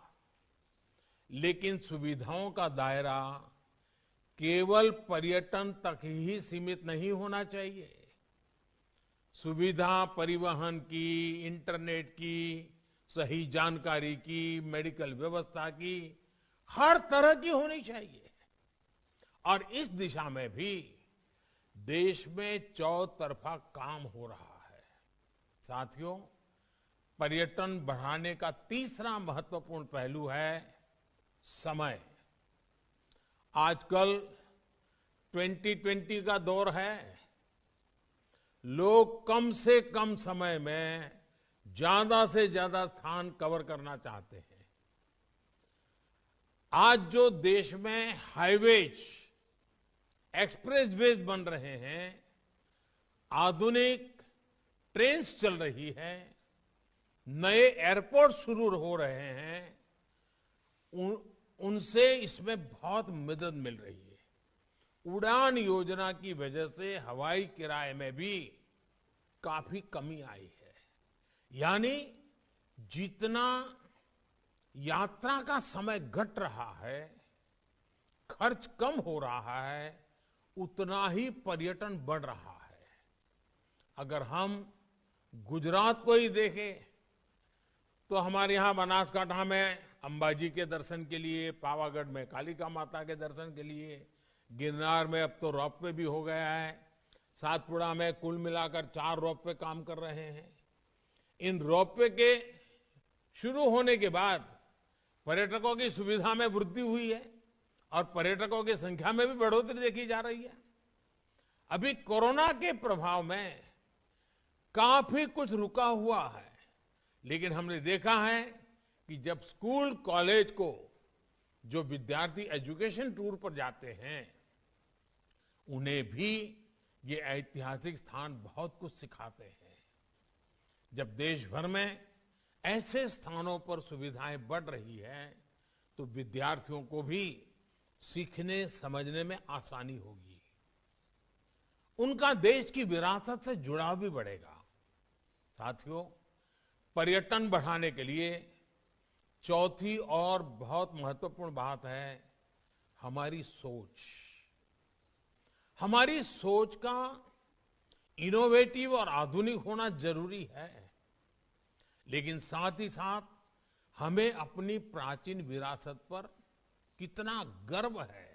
लेकिन सुविधाओं का दायरा केवल पर्यटन तक ही सीमित नहीं होना चाहिए। सुविधा परिवहन की, इंटरनेट की, सही जानकारी की, मेडिकल व्यवस्था की, हर तरह की होनी चाहिए। और इस दिशा में भी देश में चौतरफा काम हो रहा है। साथियों, पर्यटन बढ़ाने का तीसरा महत्वपूर्ण पहलू है समय। आजकल 2020 का दौर है। लोग कम से कम समय में ज्यादा से ज्यादा स्थान कवर करना चाहते हैं। आज जो देश में हाईवेज, एक्सप्रेसवेज बन रहे हैं, आधुनिक ट्रेन्स चल रही है, नए एयरपोर्ट शुरू हो रहे हैं, उनसे इसमें बहुत मदद मिल रही है। उड़ान योजना की वजह से हवाई किराए में भी काफी कमी आई है। यानी जितना यात्रा का समय घट रहा है, खर्च कम हो रहा है, उतना ही पर्यटन बढ़ रहा है। अगर हम गुजरात को ही देखें तो हमारे यहां बनासकांठा में अंबाजी के दर्शन के लिए, पावागढ़ में कालिका माता के दर्शन के लिए, गिरनार में अब तो रोपवे भी हो गया है, सातपुड़ा में कुल मिलाकर 4 रोपवे काम कर रहे हैं। इन रोपवे के शुरू होने के बाद पर्यटकों की सुविधा में वृद्धि हुई है और पर्यटकों की संख्या में भी बढ़ोतरी देखी जा रही है। अभी कोरोना के प्रभाव में काफी कुछ रुका हुआ है, लेकिन हमने देखा है कि जब स्कूल कॉलेज को जो विद्यार्थी एजुकेशन टूर पर जाते हैं, उन्हें भी ये ऐतिहासिक स्थान बहुत कुछ सिखाते हैं। जब देश भर में ऐसे स्थानों पर सुविधाएं बढ़ रही है, तो विद्यार्थियों को भी सीखने समझने में आसानी होगी। उनका देश की विरासत से जुड़ाव भी बढ़ेगा। साथियों, पर्यटन बढ़ाने के लिए चौथी और बहुत महत्वपूर्ण बात है हमारी सोच। हमारी सोच का इनोवेटिव और आधुनिक होना जरूरी है, लेकिन साथ ही साथ हमें अपनी प्राचीन विरासत पर कितना गर्व है,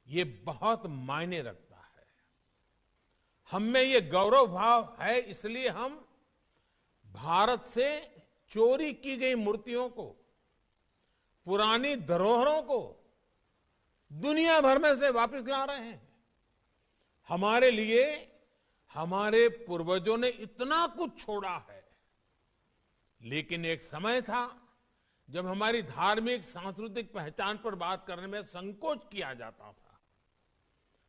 ये बहुत मायने रखता है। हम में ये गौरव भाव है, इसलिए हम भारत से चोरी की गई मूर्तियों को, पुरानी धरोहरों को दुनिया भर में से वापस ला रहे हैं। हमारे लिए हमारे पूर्वजों ने इतना कुछ छोड़ा है, लेकिन एक समय था जब हमारी धार्मिक सांस्कृतिक पहचान पर बात करने में संकोच किया जाता था।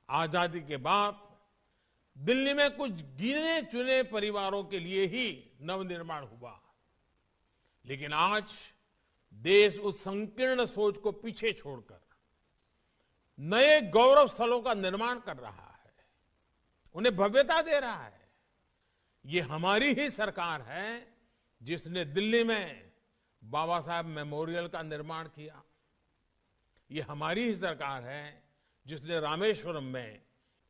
आजादी के बाद दिल्ली में कुछ गिने चुने परिवारों के लिए ही नवनिर्माण हुआ, लेकिन आज देश उस संकीर्ण सोच को पीछे छोड़कर नए गौरव स्थलों का निर्माण कर रहा है, उन्हें भव्यता दे रहा है। ये हमारी ही सरकार है जिसने दिल्ली में बाबा साहब मेमोरियल का निर्माण किया। ये हमारी ही सरकार है जिसने रामेश्वरम में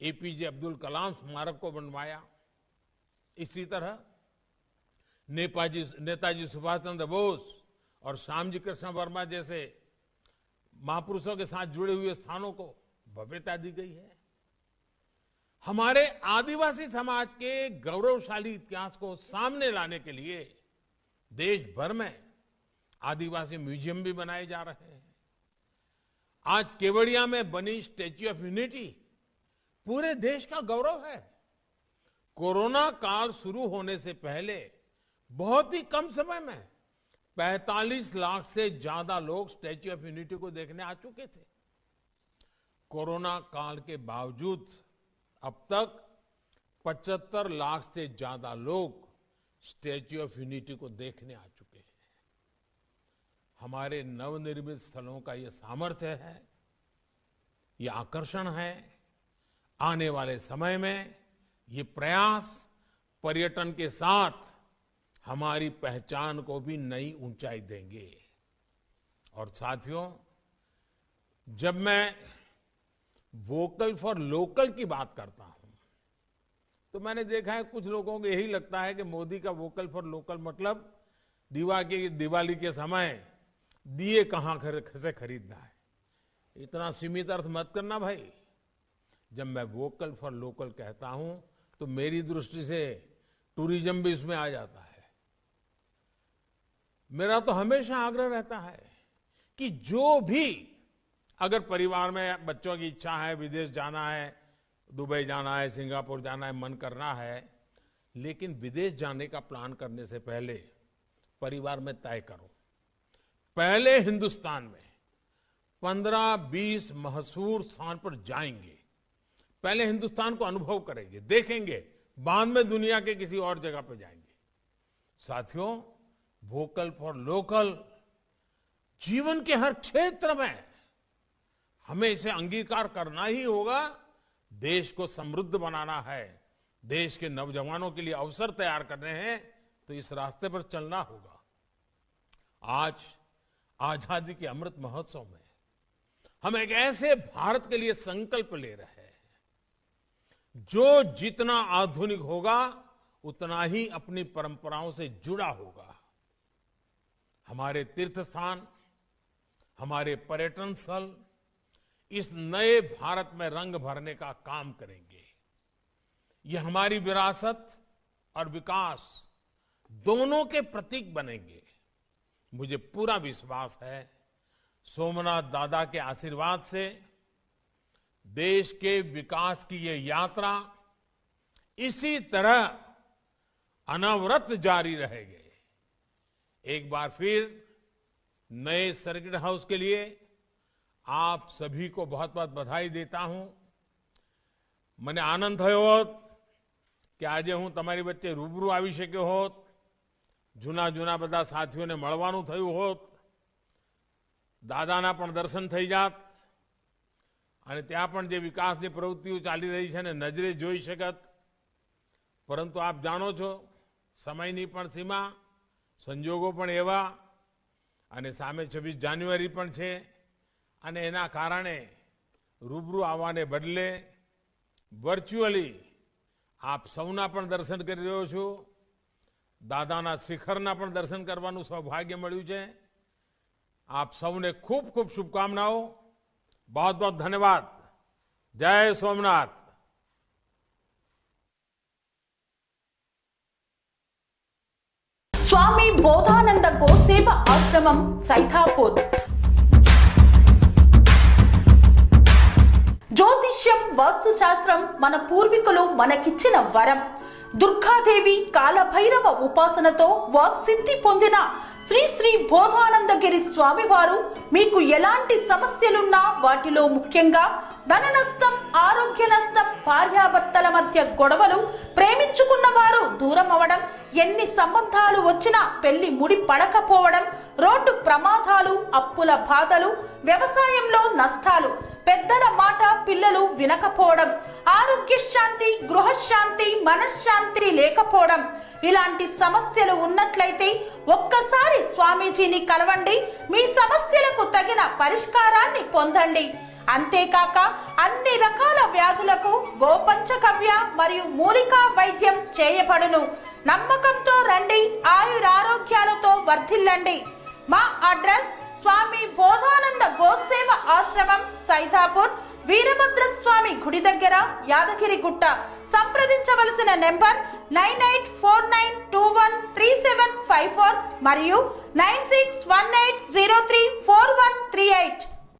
एपीजे अब्दुल कलाम स्मारक को बनवाया। इसी तरह नेताजी सुभाष चंद्र बोस और श्यामजी कृष्ण वर्मा जैसे महापुरुषों के साथ जुड़े हुए स्थानों को भव्यता दी गई है। हमारे आदिवासी समाज के गौरवशाली इतिहास को सामने लाने के लिए देश भर में आदिवासी म्यूजियम भी बनाए जा रहे हैं। आज केवड़िया में बनी स्टैच्यू ऑफ यूनिटी पूरे देश का गौरव है। कोरोना काल शुरू होने से पहले बहुत ही कम समय में 45 लाख से ज्यादा लोग स्टैच्यू ऑफ यूनिटी को देखने आ चुके थे। कोरोना काल के बावजूद अब तक 75 लाख से ज्यादा लोग स्टैच्यू ऑफ यूनिटी को देखने आ चुके हैं। हमारे नवनिर्मित स्थलों का यह सामर्थ्य है, यह आकर्षण है। आने वाले समय में ये प्रयास पर्यटन के साथ हमारी पहचान को भी नई ऊंचाई देंगे। और साथियों, जब मैं वोकल फॉर लोकल की बात करता हूं तो मैंने देखा है कुछ लोगों को यही लगता है कि मोदी का वोकल फॉर लोकल मतलब दिवाली के समय दिए कहां से खरीदना है। इतना सीमित अर्थ मत करना भाई। जब मैं वोकल फॉर लोकल कहता हूं तो मेरी दृष्टि से टूरिज्म भी इसमें आ जाता है। मेरा तो हमेशा आग्रह रहता है कि जो भी अगर परिवार में बच्चों की इच्छा है, विदेश जाना है, दुबई जाना है, सिंगापुर जाना है, मन करना है, लेकिन विदेश जाने का प्लान करने से पहले परिवार में तय करो। पहले हिंदुस्तान में 15-20 मशहूर स्थान पर जाएंगे, पहले हिंदुस्तान को अनुभव करेंगे, देखेंगे, बाद में दुनिया के किसी और जगह पर जाएंगे। साथियों, वोकल फॉर लोकल जीवन के हर क्षेत्र में हमें इसे अंगीकार करना ही होगा। देश को समृद्ध बनाना है, देश के नौजवानों के लिए अवसर तैयार करने हैं, तो इस रास्ते पर चलना होगा। आज आजादी के अमृत महोत्सव में हम एक ऐसे भारत के लिए संकल्प ले रहे हैं जो जितना आधुनिक होगा उतना ही अपनी परंपराओं से जुड़ा होगा। हमारे तीर्थ स्थान, हमारे पर्यटन स्थल इस नए भारत में रंग भरने का काम करेंगे। ये हमारी विरासत और विकास दोनों के प्रतीक बनेंगे। मुझे पूरा विश्वास है सोमनाथ दादा के आशीर्वाद से देश के विकास की ये यात्रा इसी तरह अनवरत जारी रहेगी। एक बार फिर नए सर्किट हाउस के लिए आप सभी को बहुत बहुत बधाई देता हूं। મને આનંદ થયો હોત કે આજે હું તમારી વચ્ચે રૂબરૂ આવી શક્યો હોત, જૂના બધા સાથીઓને મળવાનું થયું હોત, દાદાના પણ દર્શન થઈ જાત અને ત્યાં પણ જે વિકાસની પ્રવૃત્તિઓ ચાલી રહી છે ને નજરે જોઈ શકત। પરંતુ આપ જાણો છો સમયની પણ સીમા, સંજોગો પણ એવા અને સામે 26 જાન્યુઆરી પણ છે અને એના કારણે રૂબરૂ આવવાને બદલે વર્ચ્યુઅલી આપ સૌના પણ દર્શન કરી રહ્યો છો। દાદાના શિખરના પણ દર્શન કરવાનું સૌભાગ્ય મળ્યું છે। આપ સૌને ખૂબ ખૂબ શુભકામનાઓ। बहुत बहुत धन्यवाद। जय सोमनाथ। స్వామి బోధానంద గోసేవ ఆశ్రమం సైథాపూర్। జ్యోతిష్యం, వాస్తుశాస్త్రం మన పూర్వీకులు మనకిచ్చిన వరం। దుర్గాదేవి, కాలభైరవ ఉపాసనతో వాక్సిద్ధి పొందిన శ్రీ శ్రీ బోధానందగిరి స్వామివారు మీకు ఎలాంటి సమస్యలున్నా, వాటిలో ముఖ్యంగా ధన నష్టం, ఆరోగ్య నష్టం, భార్యాభర్తల మధ్య గొడవలు, ప్రేమించుకున్న వారు దూరం అవడం, ఎన్ని సంబంధాలు వచ్చినా పెళ్లి ముడి పడకపోవడం, రోడ్డు ప్రమాదాలు, అప్పుల బాధలు, వ్యవసాయంలో నష్టాలు, పెద్దల మాట పిల్లలు వినకపోవడం, ఆరోగ్య శాంతి, గృహశాంతి, మనశ్శాంతి లేకపోవడం, ఇలాంటి సమస్యలు ఉన్నట్లయితే ఒక్కసారి స్వామీజీని కలవండి। మీ సమస్యలకు తగిన పరిష్కారాన్ని పొందండి। అంతేకాక అన్ని రకాల వ్యాధులకు గోపంచకవ్య మరియు మూలికా వైద్యం చేయబడును। నమ్మకంతో రండి, ఆయురారోగ్యాలతో వర్ధిల్లండి। మా అడ్రస్ స్వామి బోధానంద గోసేవ ఆశ్రమం, సైథాపూర్, వీరభద్ర స్వామి గుడి దగ్గర, యాదగిరిగుట్ట। సంప్రదించవలసిన నెంబర్ 9849213755। 9654 మరియు 9618034138.